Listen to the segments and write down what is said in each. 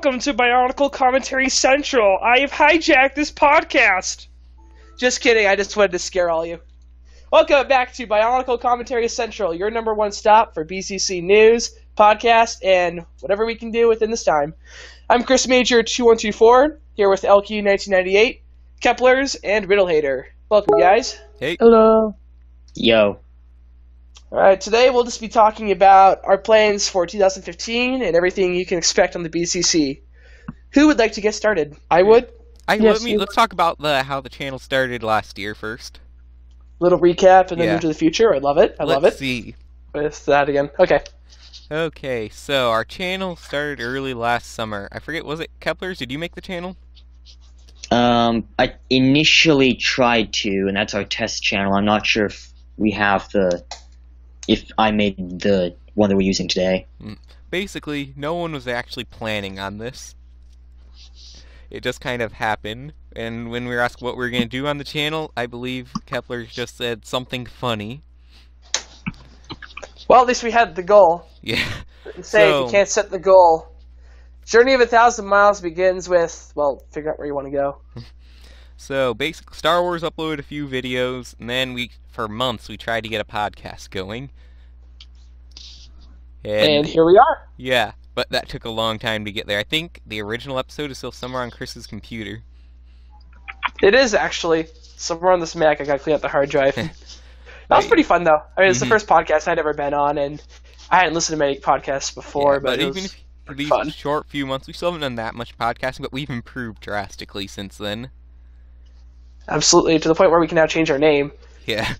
welcome to Bionicle Commentary Central. I have hijacked this podcast. Just kidding, I just wanted to scare all you. Welcome back to Bionicle Commentary Central, your number one stop for BCC news, podcast, and whatever we can do within this time. I'm Chris Major 2124, here with LQ 1998, Kepler's, and Riddle Hater. Welcome, guys. Hey. Hello. Yo. Alright, today we'll just be talking about our plans for 2015 and everything you can expect on the BCC. Who would like to get started? I would. Let's talk about how the channel started last year first. Little recap and then move to the future. I love it. Let's see. With that again. Okay. Okay, so our channel started early last summer. I forget, was it Kepler's? Did you make the channel? I initially tried to, and that's our test channel. I'm not sure if we have if I made the one that we're using today. Basically, no one was actually planning on this. It just kind of happened, and when we were asked what we were going to do on the channel, I believe Kepler just said something funny. Well, at least we had the goal. Yeah. If you can't set the goal, Journey of 1,000 Miles begins with, well, figure out where you want to go. So, basically, Star Wars uploaded a few videos, and then for months, we tried to get a podcast going. And here we are. Yeah, but that took a long time to get there. I think the original episode is still somewhere on Chris's computer. It is, actually. Somewhere on this Mac. I gotta clean out the hard drive. That was pretty fun, though. I mean, it's the first podcast I'd ever been on, and I hadn't listened to many podcasts before, but it was for these fun. Short few months, we still haven't done that much podcasting, but we've improved drastically since then. Absolutely, to the point where we can now change our name. Yeah.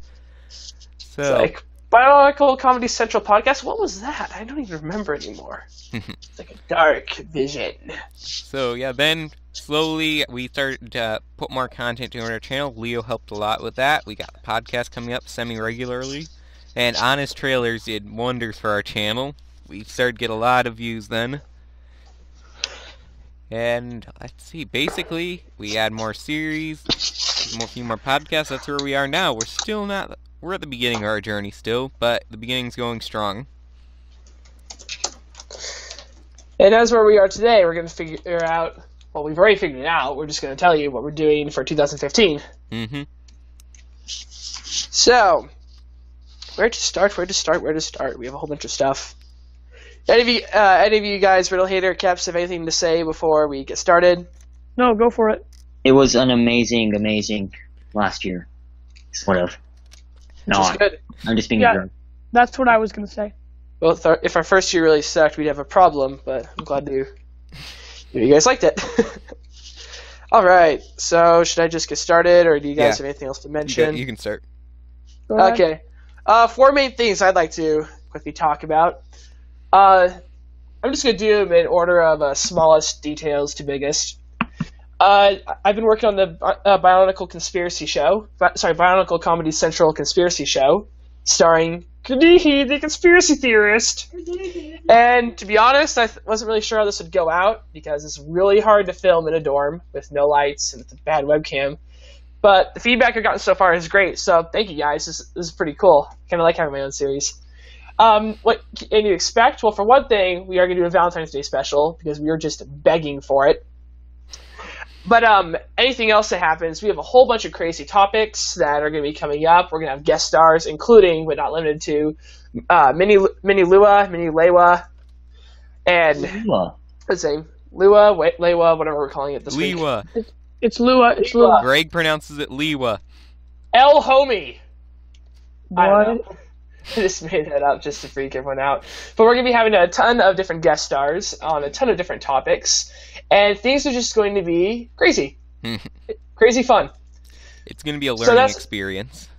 So, it's like, Bionicle Comedy Central Podcast? What was that? I don't even remember anymore. It's like a dark vision. So, yeah, then slowly we started to put more content on our channel. Leo helped a lot with that. We got the podcast coming up semi-regularly. And Honest Trailers did wonders for our channel. We started to get a lot of views then. And let's see, basically, we add more series, a few more podcasts. That's where we are now. We're at the beginning of our journey still, but the beginning's going strong. And as where we are today, we're going to figure out, well, we've already figured it out. We're just going to tell you what we're doing for 2015. Mm-hmm. So, where to start? We have a whole bunch of stuff. Any of you guys, Riddle Hater, Caps, have anything to say before we get started? No, go for it. It was an amazing last year. Sort of. No, I'm just being a jerk. That's what I was going to say. Well, if our first year really sucked, we'd have a problem, but I'm glad you guys liked it. Alright, so should I just get started, or do you guys have anything else to mention? You can start. Okay. Four main things I'd like to quickly talk about. I'm just going to do them in order of smallest details to biggest. I've been working on the Bionicle Conspiracy Show. Bionicle Comedy Central Conspiracy Show, starring Kadihi, the conspiracy theorist. And to be honest, I wasn't really sure how this would go out, because it's really hard to film in a dorm with no lights and with a bad webcam. But the feedback I've gotten so far is great, so thank you guys. This is pretty cool. Kind of like having my own series. What can you expect? Well, for one thing, we are going to do a Valentine's Day special, because we were just begging for it. But anything else that happens, we have a whole bunch of crazy topics that are going to be coming up. We're going to have guest stars, including, but not limited to, Mini Lua, Mini Lewa, and Lua. what's his name? Lua, Lewa, whatever we're calling it this week. Lewa. It's Lua. It's Lua. Greg pronounces it Lewa. El Homie. I don't know. What? I just made that up just to freak everyone out. But we're going to be having a ton of different guest stars on a ton of different topics. And things are just going to be crazy. Crazy fun. It's going to be a learning experience.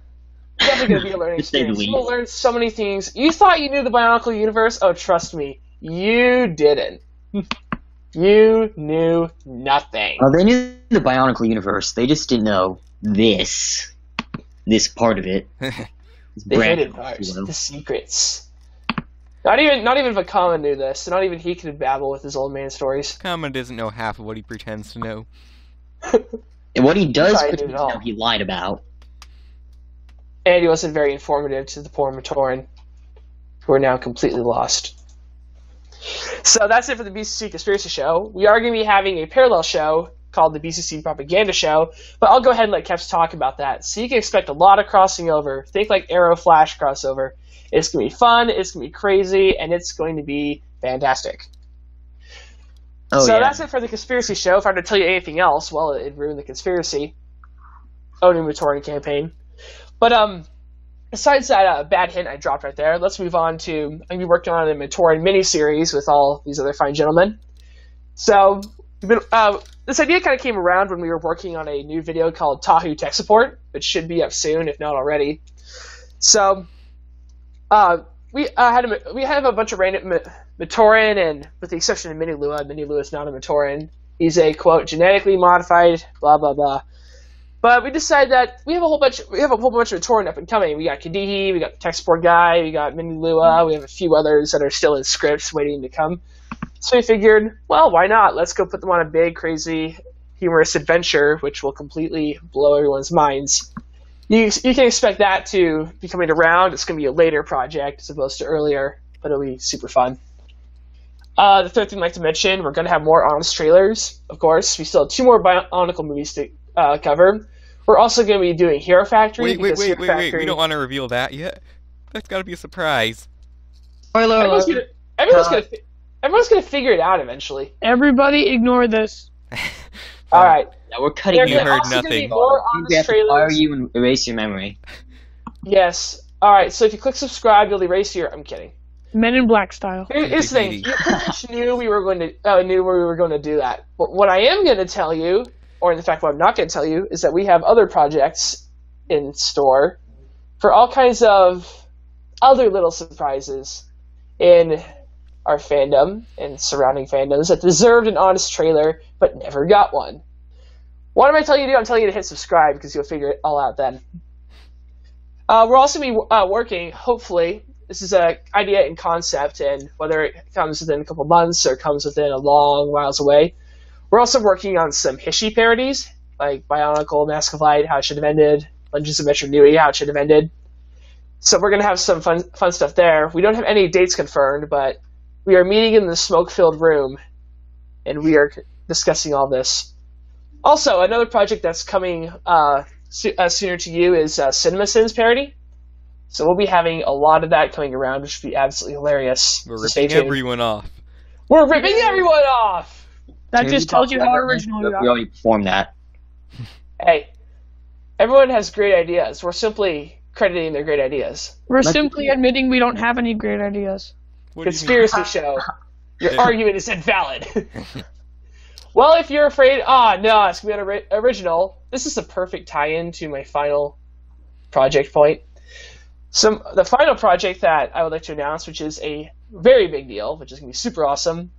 Definitely going to be a learning experience. You'll learn so many things. You thought you knew the Bionicle universe? Oh, trust me. You didn't. You knew nothing. Well, they knew the Bionicle universe. They just didn't know this part of it. The hidden parts, the secrets. Not even Vakama knew this. Not even he could babble with his old man stories. Vakama doesn't know half of what he pretends to know. And what he does pretend to know, he lied about. And he wasn't very informative to the poor Matoran, who are now completely lost. So that's it for the BCC Conspiracy Show. We are going to be having a parallel show called the BCC Propaganda Show, but I'll go ahead and let Keps talk about that. So you can expect a lot of crossing over. Think like Arrow Flash crossover. It's going to be fun, it's going to be crazy, and it's going to be fantastic. So that's it for the Conspiracy Show. If I had to tell you anything else, well, it'd ruin the conspiracy. Owning Matoran campaign. But besides that bad hint I dropped right there, let's move on to, I'm going to be working on a Matoran mini-series with all these other fine gentlemen. So this idea kind of came around when we were working on a new video called Tahu Tech Support, which should be up soon, if not already. So we have a bunch of random Matoran, and with the exception of Mini Lua is not a Matoran. He's a, quote, genetically modified, blah, blah, blah. But we decided that we have a whole bunch of Matoran up and coming. We got Kadihi, we got the Tech Support guy, we got Mini Lua, we have a few others that are still in scripts waiting to come. So we figured, well, why not? Let's go put them on a big, crazy, humorous adventure, which will completely blow everyone's minds. You can expect that to be coming around. It's going to be a later project as opposed to earlier, but it'll be super fun. The third thing I'd like to mention, we're going to have more honest trailers, of course. We still have 2 more Bionicle movies to cover. We're also going to be doing Hero Factory. Wait. We don't want to reveal that yet. That's got to be a surprise. Spoiler alert. Everyone's going to figure it out eventually. Everybody ignore this. All right. Yeah, we're cutting. You heard nothing. We have to fire you and erase your memory. Yes. All right. So if you click subscribe, you'll erase your. I'm kidding. Men in Black style. Here's the thing. You pretty much knew we were going to do that. But what I am going to tell you, or in fact, what I'm not going to tell you, is that we have other projects in store for all kinds of other little surprises in our fandom and surrounding fandoms that deserved an honest trailer but never got one. What am I telling you to do? I'm telling you to hit subscribe because you'll figure it all out then. We're also going to be working, hopefully, this is an idea and concept, and whether it comes within a couple months or comes within a long whiles away, we're also working on some Hishi parodies, like Bionicle, Mask of Light, How It Should Have Ended, Legends of Metro Nui, How It Should Have Ended. So we're going to have some fun stuff there. We don't have any dates confirmed, but we are meeting in the smoke-filled room, and we are discussing all this. Also, another project that's coming sooner to you is CinemaSins parody. So we'll be having a lot of that coming around, which will be absolutely hilarious. We're ripping everyone off. We're ripping everyone off! That just tells you how original you are. We already performed that. Hey, everyone has great ideas. We're simply crediting their great ideas. We're simply admitting we don't have any great ideas. Conspiracy show. Your argument is invalid. Well, if you're afraid, no, it's going to be an original, this is the perfect tie-in to my final project point. So the final project that I would like to announce, which is a very big deal, which is going to be super awesome,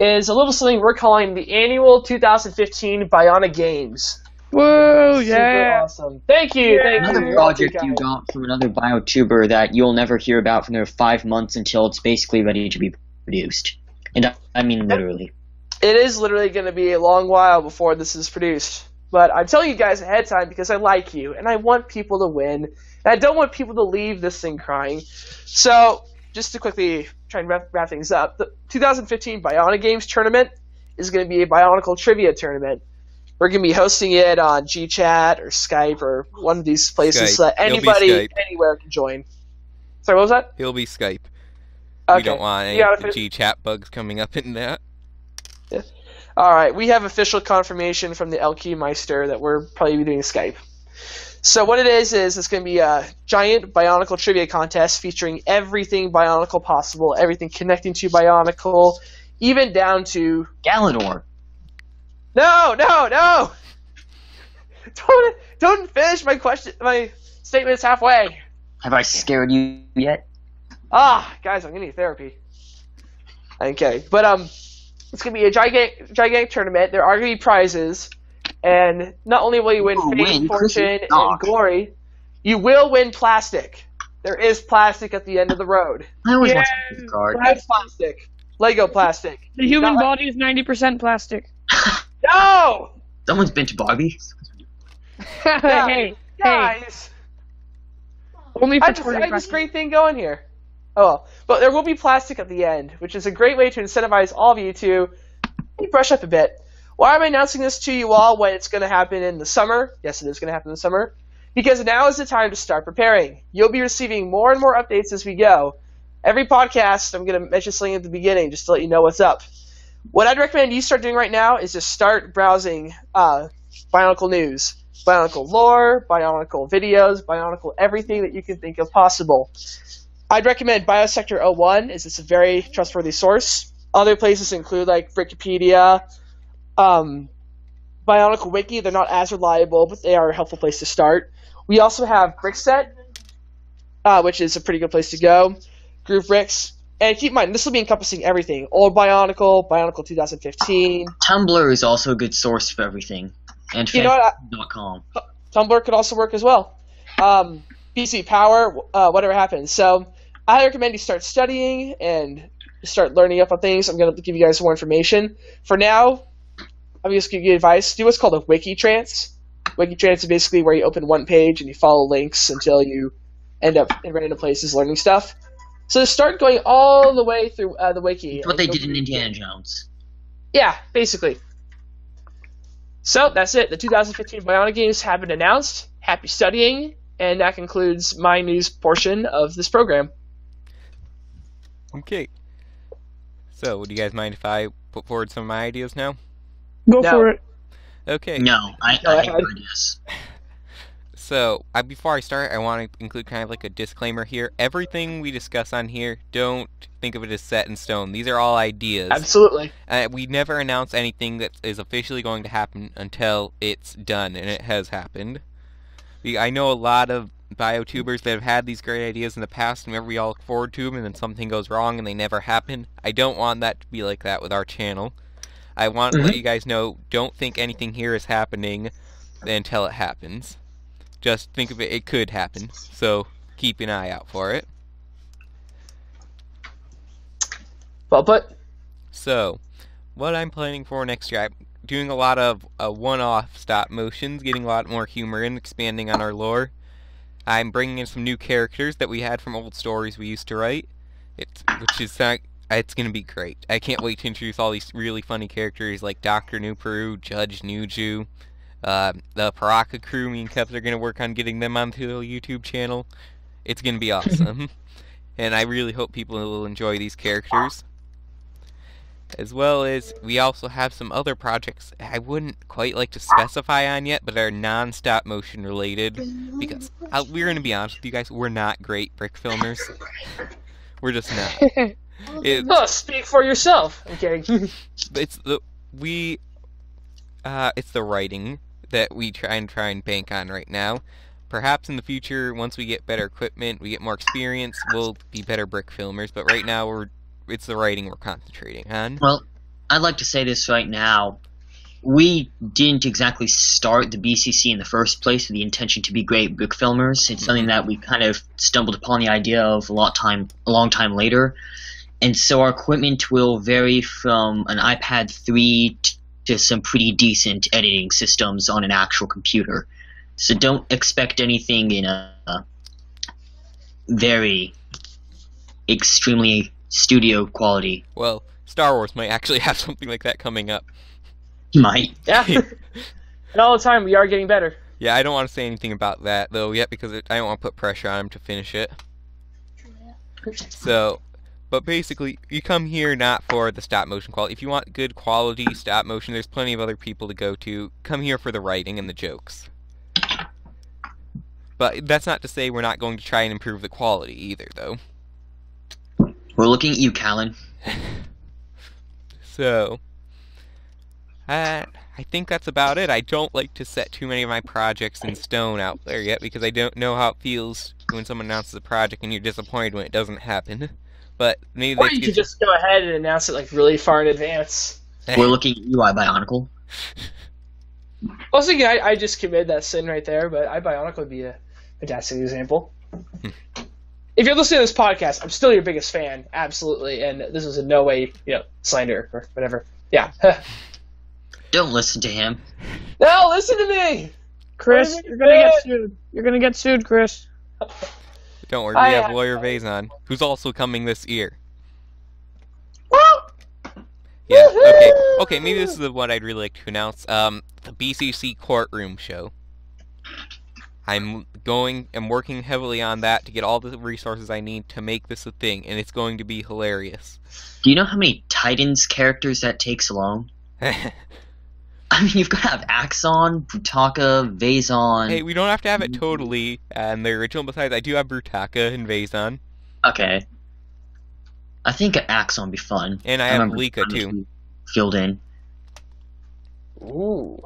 is a little something we're calling the annual 2015 Bionic Games. Whoa, Super yeah. awesome. Thank you, thank you. Another project you got from another biotuber that you'll never hear about for another 5 months until it's basically ready to be produced. And I mean literally. It is literally going to be a long while before this is produced. But I'm telling you guys ahead of time because I like you, and I want people to win, and I don't want people to leave this thing crying. So, just to quickly try and wrap things up, the 2015 Bionic Games tournament is going to be a Bionicle trivia tournament. We're going to be hosting it on GChat or Skype or one of these places so that anybody anywhere can join. Sorry, what was that? It'll be Skype. Okay. We don't want any GChat bugs coming up in that. Yeah. All right, we have official confirmation from the LQ Meister that we're probably doing Skype. So what it is it's going to be a giant Bionicle trivia contest featuring everything Bionicle possible, everything connecting to Bionicle, even down to Galador. No! Don't finish my statements halfway. Have I scared you yet? Guys, I'm gonna need therapy. I'm kidding, but it's gonna be a gigantic tournament. There are gonna be prizes, and not only will you win fame, fortune, and glory, you will win plastic. There is plastic at the end of the road. I always want this card. Plastic, Lego plastic. The human body is 90% plastic. No! Someone's been to Barbie. Hey, guys. Only for I have this great thing going here. Oh well. But there will be plastic at the end, which is a great way to incentivize all of you to brush up a bit. Why am I announcing this to you all when it's going to happen in the summer? Yes, it is going to happen in the summer. Because now is the time to start preparing. You'll be receiving more and more updates as we go. Every podcast, I'm going to mention something at the beginning just to let you know what's up. What I'd recommend you start doing right now is just start browsing Bionicle news. Bionicle lore, Bionicle videos, Bionicle everything that you can think of possible. I'd recommend Biosector 01, as it's a very trustworthy source. Other places include like Wikipedia, Bionicle Wiki. They're not as reliable, but they are a helpful place to start. We also have Brickset, which is a pretty good place to go. Groove Bricks. And keep in mind, this will be encompassing everything. Old Bionicle, Bionicle 2015. Tumblr is also a good source for everything. And You know what? fan.com. Tumblr could also work as well. PC Power, whatever happens. So I recommend you start studying and start learning up on things. I'm going to give you guys more information. For now, I'm just going to give you advice. Do what's called a wiki trance. Wiki trance is basically where you open one page and you follow links until you end up in random places learning stuff. So start going all the way through the wiki. That's what they did in Indiana Jones. Yeah, basically. So that's it. The 2015 Bionic games have been announced. Happy studying, and that concludes my news portion of this program. Okay. So, would you guys mind if I put forward some of my ideas now? Go No. for it. Okay. No, I Go have ahead. ideas. So, before I start, I want to include kind of like a disclaimer here. Everything we discuss on here, don't think of it as set in stone. These are all ideas. Absolutely. We never announce anything that is officially going to happen until it's done, and it has happened. I know a lot of biotubers that have had these great ideas in the past, and we all look forward to them, and then something goes wrong and they never happen. I don't want that to be like that with our channel. I want to let you guys know, don't think anything here is happening until it happens. Just think of it, it could happen, so keep an eye out for it. Well put. So, what I'm planning for next year, I'm doing a lot of one-off stop motions, getting a lot more humor in, expanding on our lore. I'm bringing in some new characters that we had from old stories we used to write, it's going to be great. I can't wait to introduce all these really funny characters like Dr. New Peru, Judge Nuju, the Paraka crew. Me and Kev are going to work on getting them onto the YouTube channel. It's going to be awesome. And I really hope people will enjoy these characters. As well as, we also have some other projects I wouldn't quite like to specify on yet, but are non-stop motion related. Because, we're going to be honest with you guys, we're not great brick filmers. We're just not. Speak for yourself. I'm kidding. It's the writing that we try and bank on right now. Perhaps in the future, once we get better equipment, we get more experience, we'll be better brick filmers. But right now, it's the writing we're concentrating on. Well, I'd like to say this right now. We didn't exactly start the BCC in the first place with the intention to be great brick filmers. It's something that we kind of stumbled upon the idea of a long time later. And so our equipment will vary from an iPad 3 to some pretty decent editing systems on an actual computer. So don't expect anything in a very extremely studio quality. Well, Star Wars might actually have something like that coming up. Might. Yeah. And all the time, we are getting better. Yeah, I don't want to say anything about that, though, yet, because I don't want to put pressure on him to finish it. So, but basically, you come here not for the stop motion quality. If you want good quality stop motion, there's plenty of other people to go to. Come here for the writing and the jokes. But that's not to say we're not going to try and improve the quality either, though. We're looking at you, Callan. So, I think that's about it. I don't like to set too many of my projects in stone out there yet, because I don't know how it feels when someone announces a project and you're disappointed when it doesn't happen. But maybe Or you could just go ahead and announce it like really far in advance. We're looking at you, Bionicle. Also, again, I just committed that sin right there, but Bionicle would be a fantastic example. If you're listening to this podcast, I'm still your biggest fan, absolutely, and this is in no way, slander or whatever. Yeah. Don't listen to him. No, listen to me! Chris, you're gonna get sued. You're gonna get sued, Chris. Don't worry, we have Lawyer Vazon, who's also coming this year. Yeah, okay, maybe this is what I'd really like to announce. The BCC courtroom show. I'm working heavily on that to get all the resources I need to make this a thing, and it's going to be hilarious. Do you know how many Titans characters that takes alone? I mean, you've got to have Axon, Brutaka, Vazon. Hey, we don't have to have it totally and the original. Besides, I do have Brutaka and Vazon. Okay. I think Axon would be fun. And I have Lika, too. Filled in. Ooh.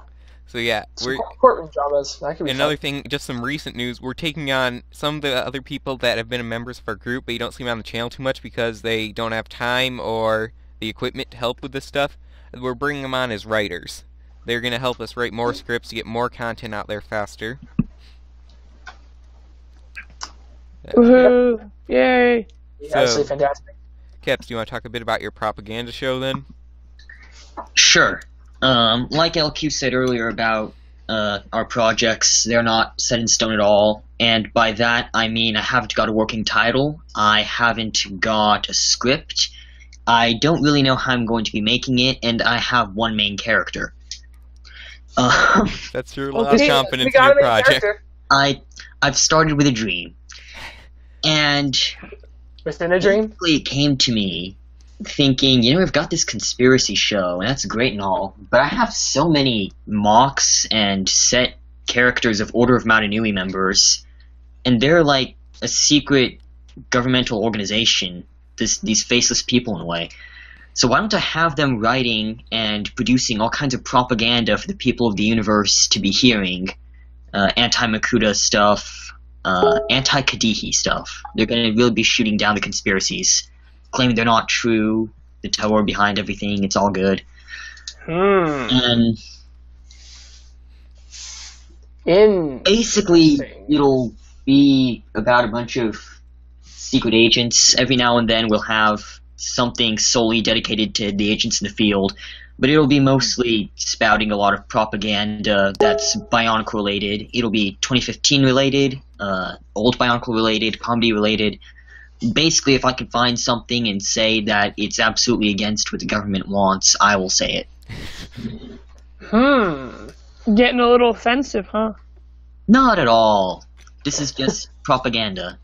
So yeah, we're courtroom dramas. That could be another fun. thing. Just some recent news. We're taking on some of the other people that have been members of our group, but you don't see them on the channel too much because they don't have time or the equipment to help with this stuff. We're bringing them on as writers. They're going to help us write more scripts to get more content out there faster. Woohoo! Yay! Yeah, absolutely fantastic. Keps, do you want to talk a bit about your propaganda show then? Sure. Like LQ said earlier about our projects, they're not set in stone at all. And by that, I mean I haven't got a working title. I haven't got a script. I don't really know how I'm going to be making it, and I have one main character. That's your last confidence in your project. I've started with a dream. And within a dream? It came to me thinking, we've got this conspiracy show, and that's great and all, but I have so many mocks and set characters of Order of Mount Inui members, and they're like a secret governmental organization, these faceless people in a way. So why don't I have them writing and producing all kinds of propaganda for the people of the universe to be hearing, anti-Makuta stuff, anti-Kadihi stuff. They're going to really be shooting down the conspiracies, claiming they're not true, the tower behind everything, it's all good. And basically, it'll be about a bunch of secret agents. Every now and then we'll have something solely dedicated to the agents in the field, but it'll be mostly spouting a lot of propaganda that's Bionicle related. It'll be 2015 related, old Bionicle related, comedy related. Basically, if I can find something and say that it's absolutely against what the government wants, I will say it. Getting a little offensive, huh? Not at all. This is just propaganda.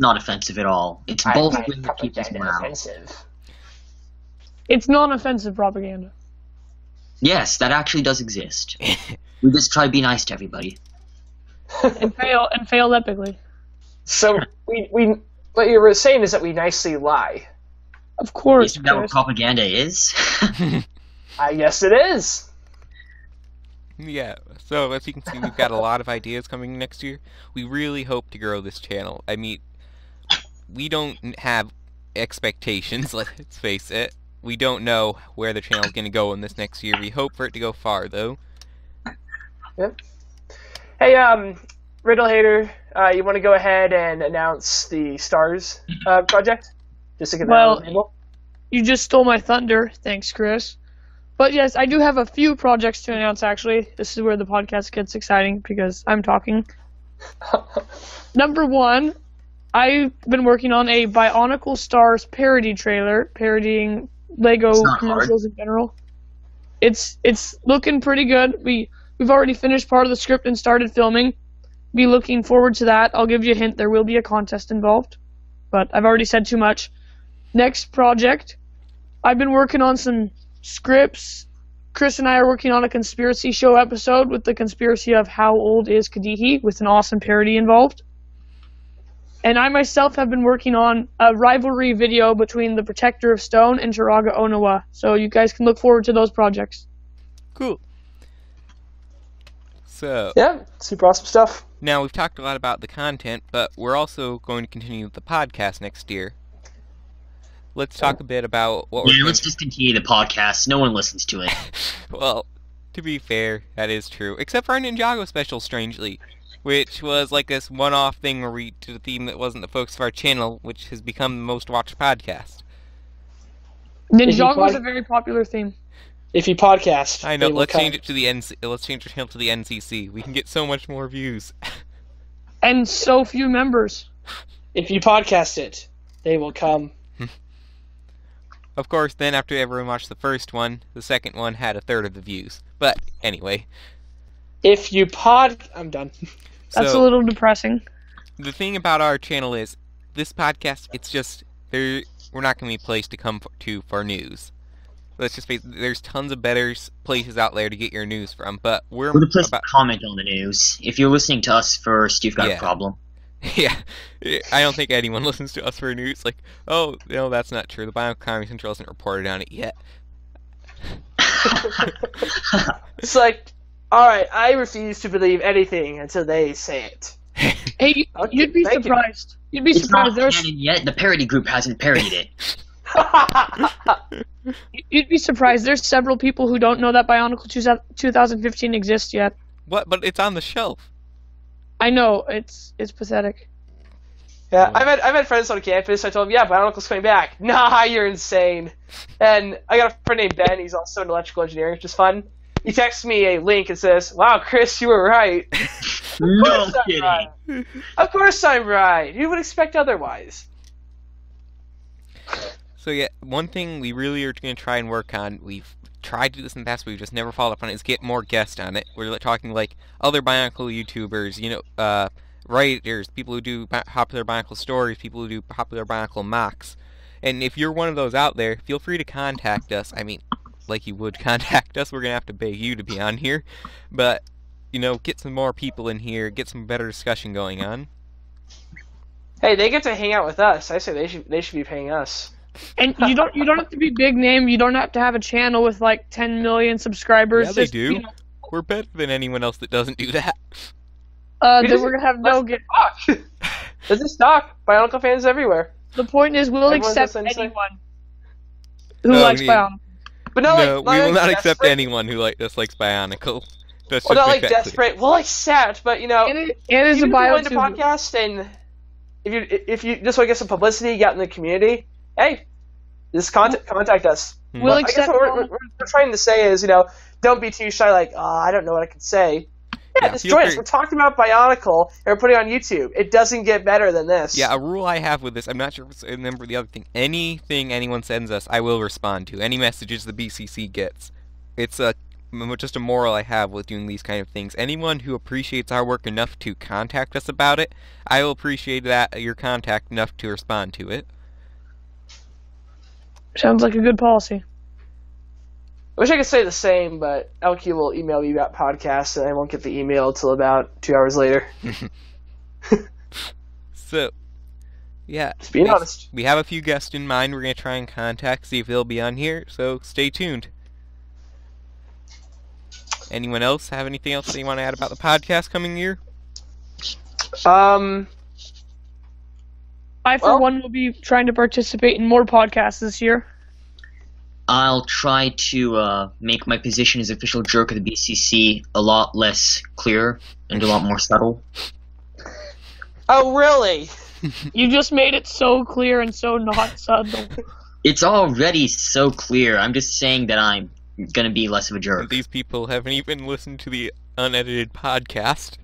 Not offensive at all. It's bolstering the people's morale. It's non-offensive propaganda. Yes, that actually does exist. We just try to be nice to everybody. and fail epically. So we what you were saying is that we nicely lie. Of course. Isn't that what propaganda is? I guess it is. Yeah, so as you can see, we've got a lot of ideas coming next year. We really hope to grow this channel. I mean, we don't have expectations, let's face it. We don't know where the channel's going to go in this next year. We hope for it to go far, though. Yep. Hey, Riddle Hater, you want to go ahead and announce the Stars project? Just to get that on the table? You just stole my thunder. Thanks, Chris. But yes, I do have a few projects to announce, actually. This is where the podcast gets exciting, because I'm talking. Number one, I've been working on a Bionicle Stars parody trailer, parodying Lego commercials in general. It's looking pretty good. We've already finished part of the script and started filming. Be looking forward to that. I'll give you a hint, there will be a contest involved. But I've already said too much. Next project, I've been working on some scripts. Chris and I are working on a conspiracy show episode with the conspiracy of How Old is Kadihi, with an awesome parody involved. And I myself have been working on a rivalry video between the Protector of Stone and Turaga Onawa. So you guys can look forward to those projects. Cool. So yeah, super awesome stuff. Now, we've talked a lot about the content, but we're also going to continue the podcast next year. Let's talk a bit about what we're let's just continue the podcast. No one listens to it. Well, to be fair, that is true. Except for our Ninjago special, strangely. Which was like this one-off thing where we did a theme that wasn't the focus of our channel, which has become the most watched podcast. Ninjago is a very popular theme. If you podcast, I know. Let's change it to the Let's change our channel to the NCC. We can get so much more views. And so few members. If you podcast it, they will come. Of course, then after everyone watched the first one, the second one had a third of the views. But anyway. If you I'm done. That's a little depressing. The thing about our channel is, this podcast, it's just, we're not going to be a place to come to for news. Let's just face it, there's tons of better places out there to get your news from, but we're the place to comment on the news. If you're listening to us first, you've got a problem. Yeah, I don't think anyone listens to us for news. Like, oh, no, that's not true. The Bionicle Comedy Central hasn't reported on it yet. It's like, alright, I refuse to believe anything until they say it. Hey, you'd be surprised. You'd be surprised. It's not canon yet. The parody group hasn't parodied it. You'd be surprised. There's several people who don't know that Bionicle 2015 exists yet. What? But it's on the shelf. I know. It's pathetic. Yeah, I've had friends on campus. I told them, yeah, Bionicle's coming back. Nah, you're insane. And I got a friend named Ben. He's also in electrical engineering, which is fun. He texts me a link and says, wow, Chris, you were right. No kidding. Right. Of course I'm right. Who would expect otherwise? So yeah, one thing we really are going to try and work on, we've tried to do this in the past, but we've just never followed up on it, is get more guests on it. We're talking like other Bionicle YouTubers, you know, writers, people who do popular Bionicle stories, people who do popular Bionicle mocks. And if you're one of those out there, feel free to contact us. I mean, like you would contact us, we're going to have to beg you to be on here. But, you know, get some more people in here, get some better discussion going on. Hey, they get to hang out with us. I say they should be paying us. And you don't have to be big name. You don't have to have a channel with like 10 million subscribers. Yeah, they do. You know, we're better than anyone else that doesn't do that. Then we're gonna have no get. This is stock. Bionicle fans everywhere. The point is, we'll accept anyone who likes Bionicle. But no, we will not accept anyone who likes Bionicle. That's well, not like desperate. We'll accept, but you know, it is a Bionicle podcast, and if you just want to get some publicity, get in the community. Hey, just contact us. We'll accept. What we're trying to say is, you know, don't be too shy. Like, I don't know what I can say. Yeah, just join us. We're talking about Bionicle, and we're putting it on YouTube. It doesn't get better than this. Yeah, a rule I have with this, I'm not sure if I remember the other thing. Anything anyone sends us, I will respond to. Any messages the BCC gets. It's just a moral I have with doing these kind of things. Anyone who appreciates our work enough to contact us about it, I will appreciate your contact enough to respond to it. Sounds like a good policy. I wish I could say the same, but LQ will email me about podcasts, and I won't get the email until about 2 hours later. So, yeah. Just being honest. We have a few guests in mind we're going to try and contact, see if they'll be on here, so stay tuned. Anyone else have anything else that you want to add about the podcast coming year? I, for one, will be trying to participate in more podcasts this year. I'll try to make my position as official jerk of the BCC a lot less clear and a lot more subtle. Oh, really? You just made it so clear and so not subtle. It's already so clear. I'm just saying that I'm gonna be less of a jerk. These people haven't even listened to the unedited podcast.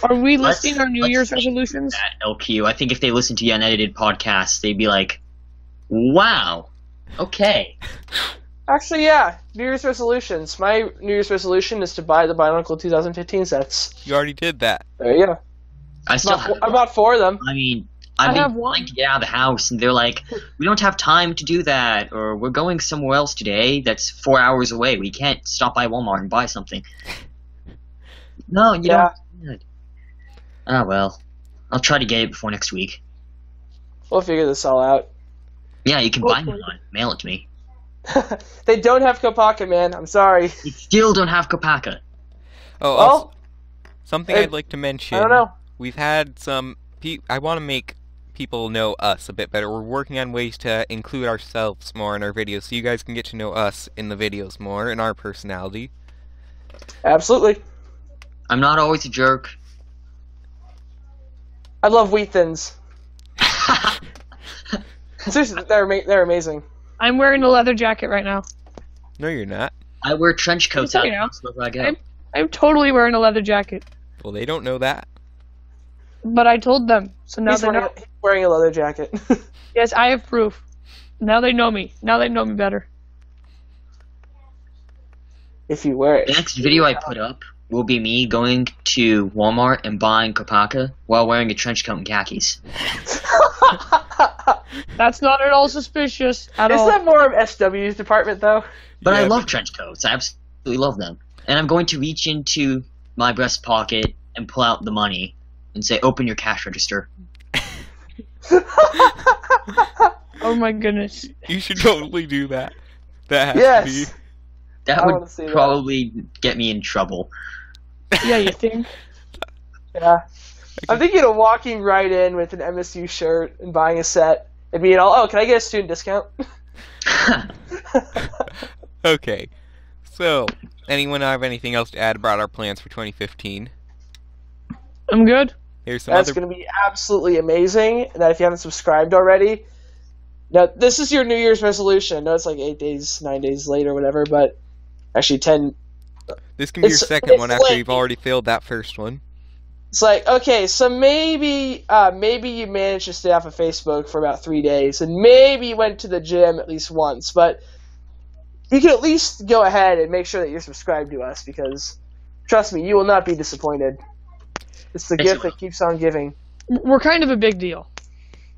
Are we listing our New Year's resolutions? LQ. I think if they listened to the unedited podcast, they'd be like, wow. Okay. Actually, yeah. New Year's resolutions. My New Year's resolution is to buy the Bionicle 2015 sets. You already did that. There you go. I bought 4 of them. I mean, I've been trying to get out of the house, and they're like, we don't have time to do that, or we're going somewhere else today that's 4 hours away. We can't stop by Walmart and buy something. No, you don't. Ah, well. I'll try to get it before next week. We'll figure this all out. Yeah, you can buy me one. Mail it to me. They don't have Kopaka, man. I'm sorry. They still don't have Kopaka. Oh, well, something I'd like to mention. I don't know. We've had some... I want to make people know us a bit better. We're working on ways to include ourselves more in our videos, so you guys can get to know us in the videos more, and our personality. Absolutely. I'm not always a jerk. I love wheat thins. Seriously, they're amazing. I'm wearing a leather jacket right now. No, you're not. I wear trench coats out wherever I go. I'm totally wearing a leather jacket. Well, they don't know that. But I told them, so now He's they know. wearing a leather jacket. Yes, I have proof. Now they know me. Now they know me better. If you wear it. The next video I put up will be me going to Walmart and buying Kopaka while wearing a trench coat and khakis. That's not at all suspicious at all. Isn't that more of SW's department, though? But Yeah, I love trench coats. I absolutely love them. And I'm going to reach into my breast pocket and pull out the money and say, "Open your cash register." Oh my goodness. You should totally do that. That has Yes. to be. That I wanna would see that. probably get me in trouble. Yeah, you think? Yeah. I'm thinking of walking right in with an MSU shirt and buying a set and being all, "Oh, can I get a student discount?" Okay. So, anyone have anything else to add about our plans for 2015? I'm good. Here's some That's other. going to be absolutely amazing. And that if you haven't subscribed already, now this is your New Year's resolution. I know it's like 8 days, 9 days later, whatever, but actually 10. This can be your it's- second it's one after like- you've already failed that first one. It's like, okay, so maybe you managed to stay off of Facebook for about 3 days, and maybe you went to the gym at least once, but you can at least go ahead and make sure that you're subscribed to us, because trust me, you will not be disappointed. It's the Yes, gift you that keeps on giving. We're kind of a big deal.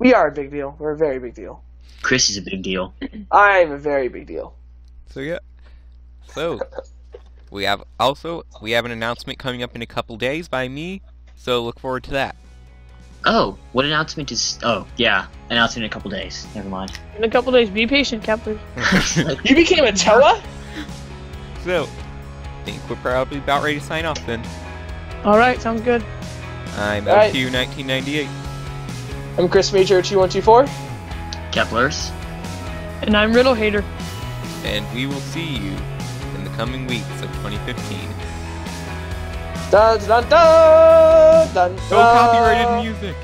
We are a big deal. We're a very big deal. Chris is a big deal. I'm a very big deal. So yeah. So we have an announcement coming up in a couple days by me. So look forward to that. Oh, what announcement is... Oh, yeah. Announcement in a couple days. Never mind. In a couple days, be patient, Kepler. You became a Toa? So I think we're probably about ready to sign off then. Alright, sounds good. I'm All right. LQ 1998. I'm Chris Major 2124. Kepler's. And I'm Riddle Hater. And we will see you in the coming weeks of 2015. Dun dun dun dun. No copyrighted music!